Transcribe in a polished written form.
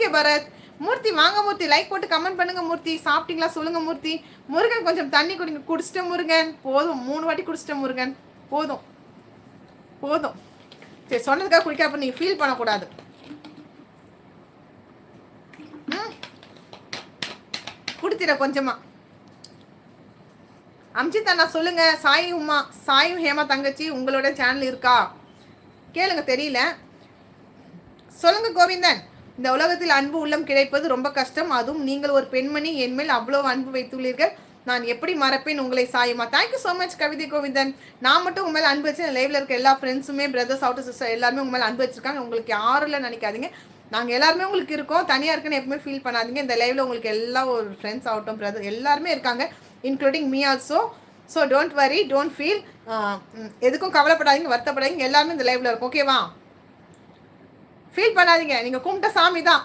Okay Bharat. மூர்த்தி வாங்க மூர்த்தி, like போட்டு comment பண்ணுங்க மூர்த்தி. சாப்பிட்டீங்களா சொல்லுங்க மூர்த்தி. முருகன் கொஞ்சம் தண்ணி குடிங்க. குடிச்சிட்ட முருகன், போதும் 3 வாட்டி குடிச்சிட்ட முருகன், போதும் போதும். சரி சொன்னதுக்காக குடிக்க, அப்ப நீங்க ஃபீல் பண்ணக்கூடாது. குடிச்சிட கொஞ்சமா. அம்ஜித் அண்ணா சொல்லுங்க. சாய் உமா, சாய் ஹேமா தங்கச்சி உங்களோட சேனல் இருக்கா கேளுங்க, தெரியல சொல்லுங்க. கோவிந்தன், இந்த உலகத்தில் அன்பு உள்ளம் கிடைப்பது ரொம்ப கஷ்டம், அதுவும் நீங்கள் ஒரு பெண்மணி, என்மேல் அவ்வளவு அன்பு வைத்துள்ளீர்கள், நான் எப்படி மறப்பேன் உங்களை சாயுமா. தேங்க்யூ ஸோ மச் கவிதை கோவிந்தன். நான் மட்டும் உங்க மேலே அன்பு வச்சு லைவ்ல இருக்க எல்லா ஃப்ரெண்ட்ஸுமே, பிரதர்ஸ் அவுட்டர் சிஸ்டர் எல்லாருமே உங்க மேலே அன்பு வச்சிருக்காங்க. உங்களுக்கு யாரும் நினைக்காதீங்க, நாங்கள் எல்லாருமே உங்களுக்கு இருக்கோம். தனியாக இருக்குன்னு எப்பவுமே ஃபீல் பண்ணாதீங்க. இந்த லைவ்ல உங்களுக்கு எல்லா ஒரு ஃப்ரெண்ட்ஸ் ஆகட்டும், பிரதர் எல்லாருமே இருக்காங்க, including me also. So don't worry, don't feel, எதுக்கும் கவலைப்படாதீங்க, வருத்தப்படாதீங்க. எல்லாருமே இந்த லைவ்ல இருக்கும், ஓகேவா? ஃபீல் பண்ணாதீங்க, நீங்கள் கும்பிட்ட சாமி தான்.